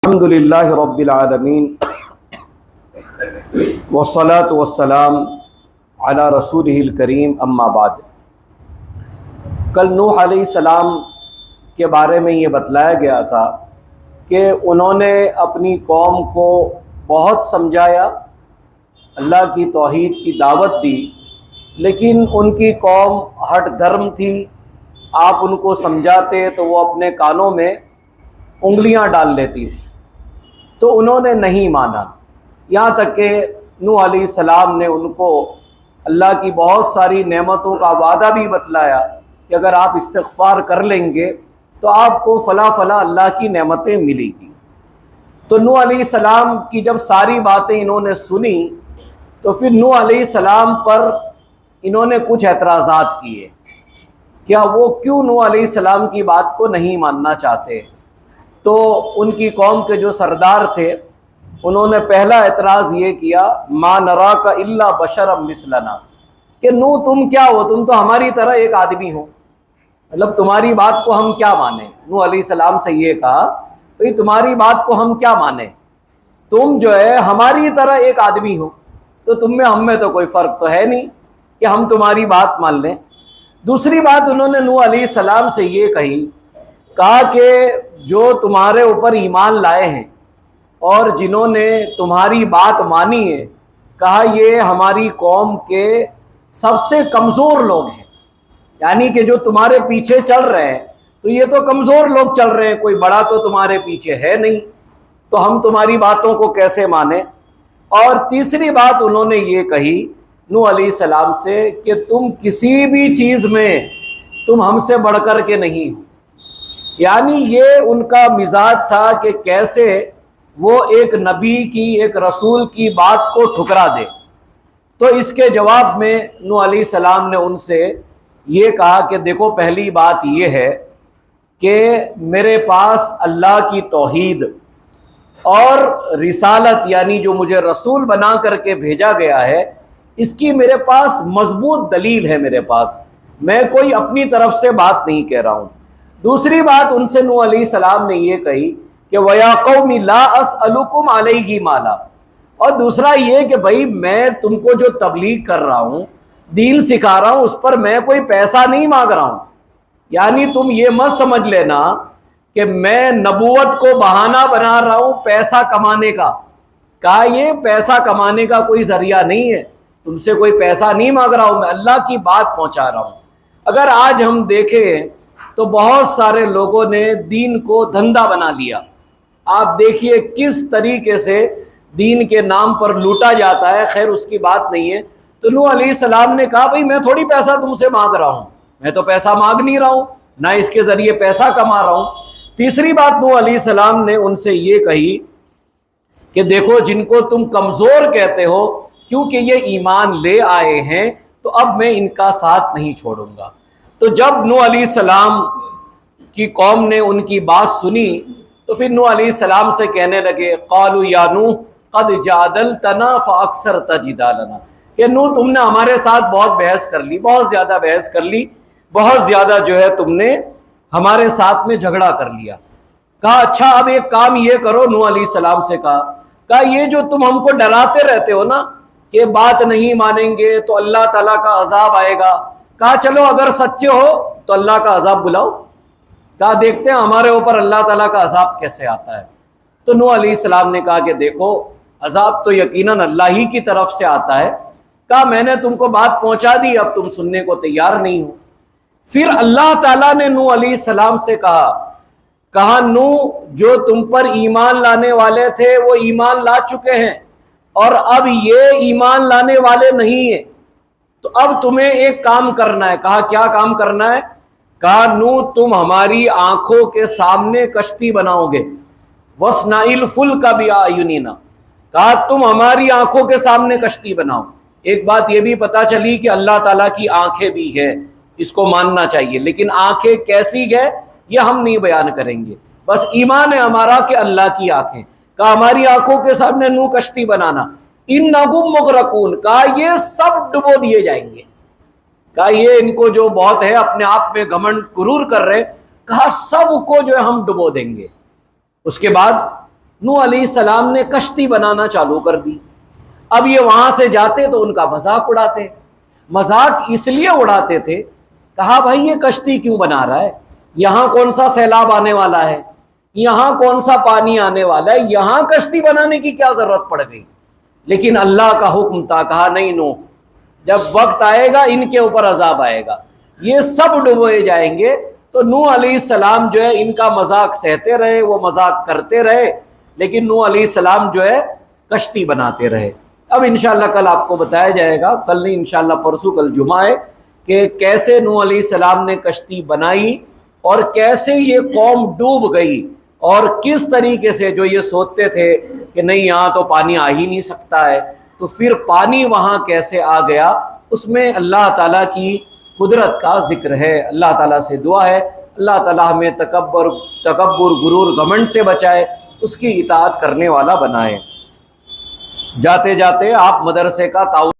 الحمدللہ رب العالمین والصلاة والسلام علی رسولہ الکریم اما بعد۔ کل نوح علیہ السلام کے بارے میں یہ بتلایا گیا تھا کہ انہوں نے اپنی قوم کو بہت سمجھایا، اللہ کی توحید کی دعوت دی، لیکن ان کی قوم ہٹ دھرم تھی۔ آپ ان کو سمجھاتے تو وہ اپنے کانوں میں انگلیاں ڈال لیتی تھی، تو انہوں نے نہیں مانا، یہاں تک کہ نوح علیہ السلام نے ان کو اللہ کی بہت ساری نعمتوں کا وعدہ بھی بتلایا کہ اگر آپ استغفار کر لیں گے تو آپ کو فلاں فلاں اللہ کی نعمتیں ملیں گی۔ تو نوح علیہ السلام کی جب ساری باتیں انہوں نے سنی تو پھر نوح علیہ السلام پر انہوں نے کچھ اعتراضات کیے، کیا وہ کیوں نوح علیہ السلام کی بات کو نہیں ماننا چاہتے۔ تو ان کی قوم کے جو سردار تھے انہوں نے پہلا اعتراض یہ کیا، ما نراک الا بشرا مثلنا، کہ نوح تم کیا ہو، تم تو ہماری طرح ایک آدمی ہو، مطلب تمہاری بات کو ہم کیا مانیں۔ نوح علیہ السلام سے یہ کہا بھئی تمہاری بات کو ہم کیا مانیں، تم جو ہے ہماری طرح ایک آدمی ہو، تو تم میں ہم میں تو کوئی فرق تو ہے نہیں کہ ہم تمہاری بات مان لیں۔ دوسری بات انہوں نے نوح علیہ السلام سے یہ کہا کہ جو تمہارے اوپر ایمان لائے ہیں اور جنہوں نے تمہاری بات مانی ہے، کہا یہ ہماری قوم کے سب سے کمزور لوگ ہیں، یعنی کہ جو تمہارے پیچھے چل رہے ہیں تو یہ تو کمزور لوگ چل رہے ہیں، کوئی بڑا تو تمہارے پیچھے ہے نہیں، تو ہم تمہاری باتوں کو کیسے مانیں۔ اور تیسری بات انہوں نے یہ کہی نوح علیہ السلام سے کہ تم کسی بھی چیز میں تم ہم سے بڑھ کر کے نہیں ہو، یعنی یہ ان کا مزاج تھا کہ کیسے وہ ایک نبی کی، ایک رسول کی بات کو ٹھکرا دے۔ تو اس کے جواب میں نوح علیہ السلام نے ان سے یہ کہا کہ دیکھو پہلی بات یہ ہے کہ میرے پاس اللہ کی توحید اور رسالت، یعنی جو مجھے رسول بنا کر کے بھیجا گیا ہے، اس کی میرے پاس مضبوط دلیل ہے، میرے پاس میں کوئی اپنی طرف سے بات نہیں کہہ رہا ہوں۔ دوسری بات ان سے نوح علیہ السلام نے یہ کہی کہ وَيَا قَوْمِ لَا أَسْأَلُكُمْ عَلَيْهِ مَالًا، اور دوسرا یہ کہ بھائی میں تم کو جو تبلیغ کر رہا ہوں، دین سکھا رہا ہوں، اس پر میں کوئی پیسہ نہیں مانگ رہا ہوں، یعنی تم یہ مت سمجھ لینا کہ میں نبوت کو بہانہ بنا رہا ہوں پیسہ کمانے کا۔ کہا یہ پیسہ کمانے کا کوئی ذریعہ نہیں ہے، تم سے کوئی پیسہ نہیں مانگ رہا ہوں، میں اللہ کی بات پہنچا رہا ہوں۔ اگر آج ہم دیکھیں تو بہت سارے لوگوں نے دین کو دھندا بنا لیا، آپ دیکھیے کس طریقے سے دین کے نام پر لوٹا جاتا ہے، خیر اس کی بات نہیں ہے۔ تو نوح علیہ السلام نے کہا بھئی میں تھوڑی پیسہ تم سے مانگ رہا ہوں، میں تو پیسہ مانگ نہیں رہا ہوں، نہ اس کے ذریعے پیسہ کما رہا ہوں۔ تیسری بات نوح علیہ السلام نے ان سے یہ کہی کہ دیکھو جن کو تم کمزور کہتے ہو، کیونکہ یہ ایمان لے آئے ہیں تو اب میں ان کا ساتھ نہیں چھوڑوں گا۔ تو جب نوح علیہ السلام کی قوم نے ان کی بات سنی تو پھر نوح علیہ السلام سے کہنے لگے قالوا یا نوح قد جادلتنا فاکثرت جدالنا، کہ نوح تم نے ہمارے ساتھ بہت بحث کر لی، بہت زیادہ بحث کر لی، بہت زیادہ جو ہے تم نے ہمارے ساتھ میں جھگڑا کر لیا۔ کہا اچھا اب ایک کام یہ کرو، نوح علیہ السلام سے کہا یہ جو تم ہم کو ڈراتے رہتے ہو نا کہ بات نہیں مانیں گے تو اللہ تعالیٰ کا عذاب آئے گا، کہا چلو اگر سچے ہو تو اللہ کا عذاب بلاؤ، کہا دیکھتے ہیں ہمارے اوپر اللہ تعالیٰ کا عذاب کیسے آتا ہے۔ تو نوح علیہ السلام نے کہا کہ دیکھو عذاب تو یقیناً اللہ ہی کی طرف سے آتا ہے، کہا میں نے تم کو بات پہنچا دی، اب تم سننے کو تیار نہیں ہو۔ پھر اللہ تعالیٰ نے نوح علیہ السلام سے کہا نوح جو تم پر ایمان لانے والے تھے وہ ایمان لا چکے ہیں، اور اب یہ ایمان لانے والے نہیں ہیں، تو اب تمہیں ایک کام کرنا ہے۔ کہا کیا کام کرنا ہے؟ کہا نوح تم ہماری آنکھوں کے سامنے کشتی بناؤ گے، وَاصْنَعِ الْفُلْكَ بِأَعْيُنِنَا، کہا تم ہماری آنکھوں کے سامنے کشتی بناؤ۔ ایک بات یہ بھی پتہ چلی کہ اللہ تعالیٰ کی آنکھیں بھی ہے، اس کو ماننا چاہیے، لیکن آنکھیں کیسی ہے یہ ہم نہیں بیان کریں گے، بس ایمان ہے ہمارا کہ اللہ کی آنکھیں۔ کہا ہماری آنکھوں کے سامنے نوح کشتی بنانا، اِنَّهُمْ مُغْرَقُونَ، کہا یہ سب ڈبو دیے جائیں گے۔ کہا یہ ان کو جو بہت ہے اپنے آپ میں گھمنڈ غرور کر رہے، کہا سب کو جو ہے ہم ڈبو دیں گے۔ اس کے بعد نوح علیہ السلام نے کشتی بنانا چالو کر دی. اب یہ وہاں سے جاتے تو ان کا مذاق اڑاتے. مذاق اس لیے اڑاتے تھے, کہا بھائی یہ کشتی کیوں بنا رہا ہے, یہاں کون سا سیلاب آنے والا ہے, یہاں کون سا پانی آنے والا ہے, یہاں کشتی بنانے کی کیا ضرورت پڑ گئی. لیکن اللہ کا حکم تھا, کہا نہیں نوح, جب وقت آئے گا ان کے اوپر عذاب آئے گا, یہ سب ڈبوئے جائیں گے. تو نوح علیہ السلام جو ہے ان کا مذاق سہتے رہے, وہ مذاق کرتے رہے, لیکن نوح علیہ السلام جو ہے کشتی بناتے رہے. اب انشاءاللہ کل آپ کو بتایا جائے گا, کل نہیں انشاءاللہ پرسوں, کل جمعہ ہے, کہ کیسے نوح علیہ السلام نے کشتی بنائی اور کیسے یہ قوم ڈوب گئی, اور کس طریقے سے جو یہ سوچتے تھے کہ نہیں یہاں تو پانی آ ہی نہیں سکتا ہے, تو پھر پانی وہاں کیسے آ گیا. اس میں اللہ تعالیٰ کی قدرت کا ذکر ہے. اللہ تعالیٰ سے دعا ہے اللہ تعالیٰ ہمیں تکبر, غرور, گھمنڈ سے بچائے, اس کی اطاعت کرنے والا بنائے. جاتے جاتے آپ مدرسے کا تعاون